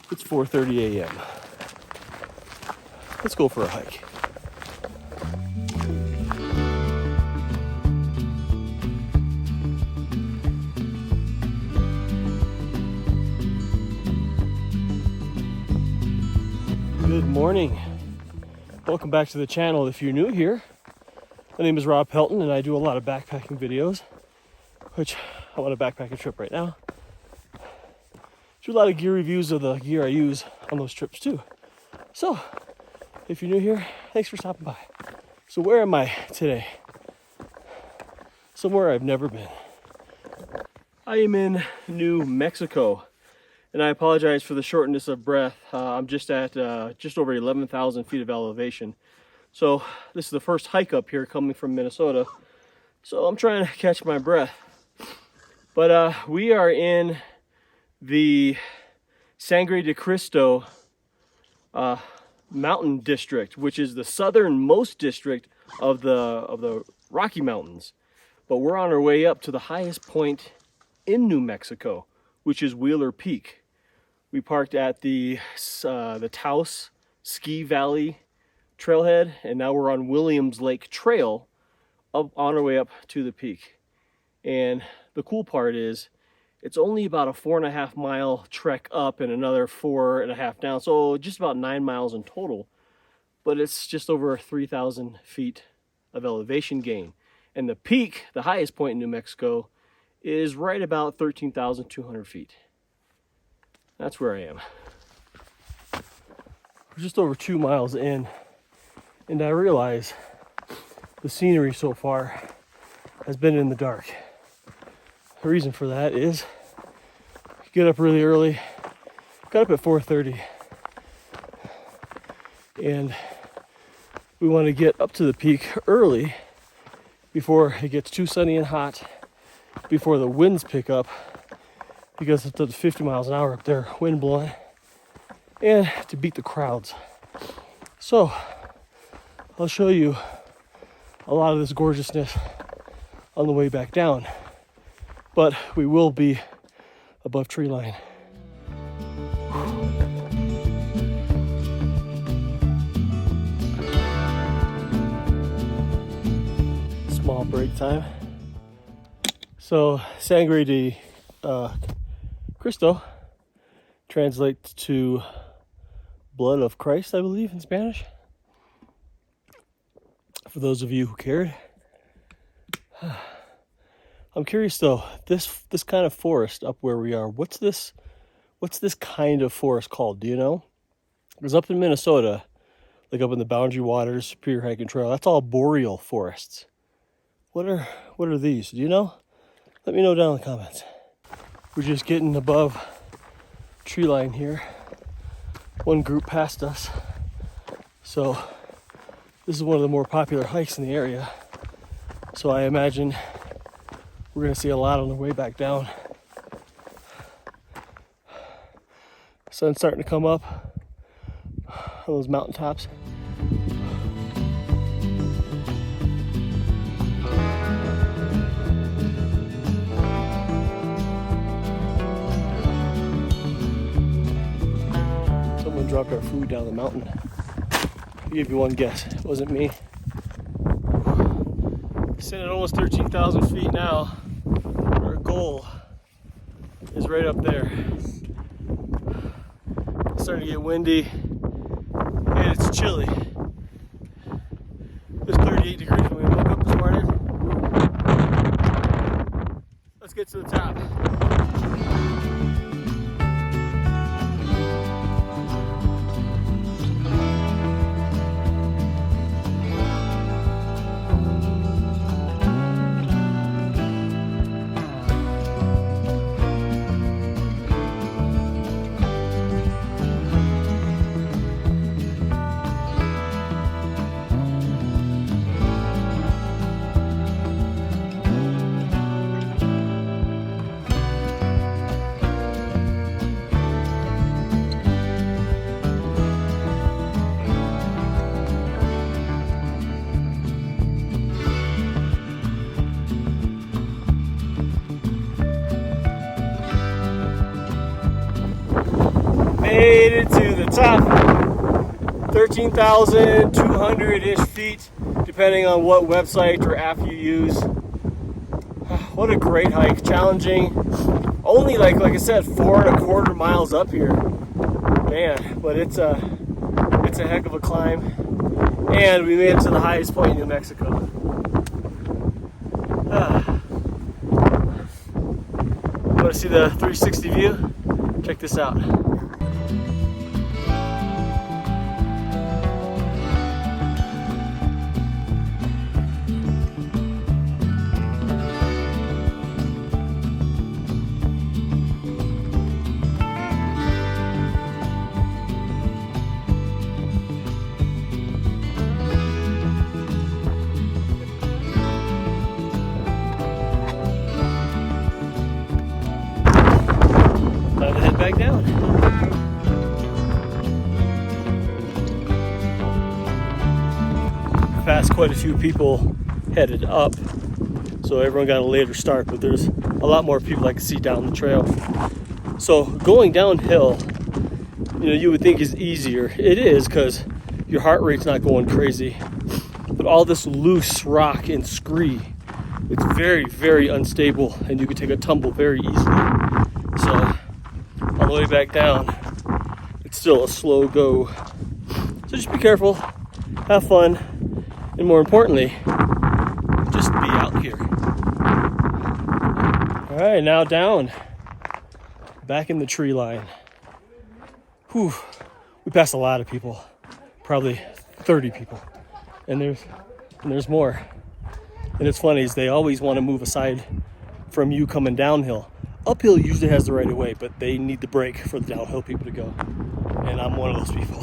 It's 4:30 a.m. Let's go for a hike. Good morning. Welcome back to the channel. If you're new here, my name is Rob Pelton and I do a lot of backpacking videos, which I'm on a backpacking trip right now. Do a lot of gear reviews of the gear I use on those trips too. So, if you're new here, thanks for stopping by. So where am I today? Somewhere I've never been. I am in New Mexico, and I apologize for the shortness of breath. I'm just at just over 11,000 feet of elevation. So this is the first hike up here coming from Minnesota. So I'm trying to catch my breath. But we are in the Sangre de Cristo mountain district, which is the southernmost district of the Rocky Mountains. But we're on our way up to the highest point in New Mexico, which is Wheeler Peak. We parked at the Taos Ski Valley trailhead, and now we're on Williams Lake Trail up on our way up to the peak. And the cool part is it's only about a 4.5 mile trek up and another 4.5 down, so just about 9 miles in total. But it's just over 3,000 feet of elevation gain. And the peak, the highest point in New Mexico, is right about 13,200 feet. That's where I am. We're just over 2 miles in, and I realize the scenery so far has been in the dark. The reason for that is get up really early. Got up at 4:30, and we want to get up to the peak early before it gets too sunny and hot, before the winds pick up, because it's at 50 miles an hour up there, wind blowing, and to beat the crowds. So I'll show you a lot of this gorgeousness on the way back down, but we will be above tree line. Small break time. So Sangre de Cristo translates to blood of Christ, I believe, in Spanish. For those of you who cared. I'm curious though, this kind of forest up where we are, what's this kind of forest called? Do you know? Because up in Minnesota, like up in the Boundary Waters, Superior Hiking Trail, that's all boreal forests. What are these? Do you know? Let me know down in the comments. We're just getting above tree line here. One group passed us. So this is one of the more popular hikes in the area. So I imagine we're going to see a lot on the way back down. Sun's starting to come up on those mountaintops. Someone dropped our food down the mountain. I'll give you one guess. It wasn't me. Sitting at almost 13,000 feet now. Our goal is right up there. It's starting to get windy and it's chilly. It was 38 degrees when we woke up this morning. Let's get to the top. made it to the top. 13,200-ish feet, depending on what website or app you use. What a great hike, challenging. Only like I said, 4.25 miles up here. Man, but it's a heck of a climb. And we made it to the highest point in New Mexico. Want to see the 360 view? Check this out. Time to head back down. Passed quite a few people headed up, so everyone got a later start, but there's a lot more people I can see down the trail. So going downhill, you would think is easier. It is, because your heart rate's not going crazy, but all this loose rock and scree, it's very, very unstable, and you can take a tumble very easily. So on the way back down, it's still a slow go. So just be careful, have fun, and more importantly, just be out here. All right, now down, back in the tree line. Whew, we passed a lot of people, probably 30 people, and there's more. And it's funny is they always want to move aside from you coming downhill. Uphill usually has the right of way, but they need the brake for the downhill people to go. And I'm one of those people.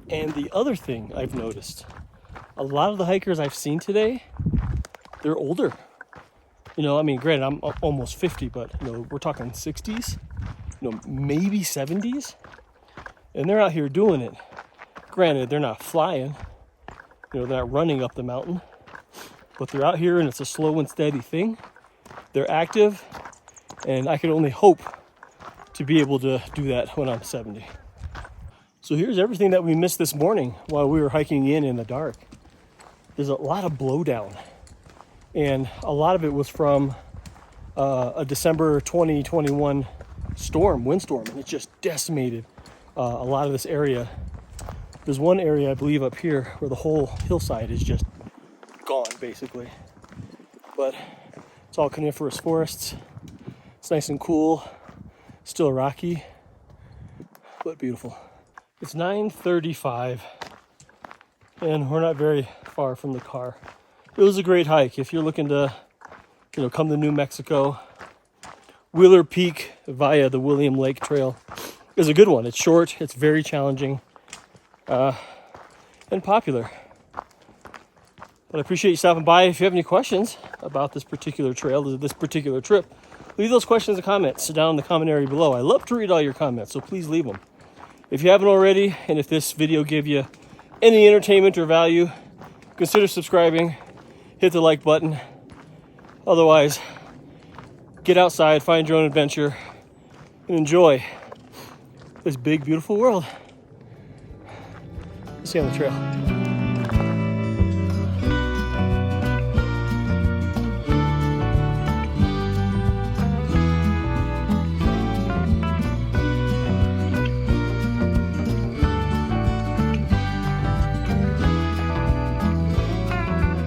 And the other thing I've noticed, a lot of the hikers I've seen today, they're older. Granted, I'm almost 50, but we're talking 60s, maybe 70s. And they're out here doing it. Granted, they're not flying, they're not running up the mountain, but they're out here and it's a slow and steady thing. They're active, and I can only hope to be able to do that when I'm 70. So here's everything that we missed this morning while we were hiking in the dark. There's a lot of blowdown, and a lot of it was from a December 2021 windstorm, and it just decimated a lot of this area. There's one area, I believe, up here where the whole hillside is just gone, basically. But it's all coniferous forests. It's nice and cool, still rocky, but beautiful. It's 9:35, and we're not very far from the car. It was a great hike. If you're looking to, come to New Mexico, Wheeler Peak via the William Lake Trail is a good one. It's short, it's very challenging, and popular. But I appreciate you stopping by. If you have any questions about this particular trail, this particular trip, leave those questions and comments down in the comment area below. I love to read all your comments, so please leave them. If you haven't already, and if this video gave you any entertainment or value, consider subscribing, hit the like button. Otherwise, get outside, find your own adventure, and enjoy this big, beautiful world. See you on the trail.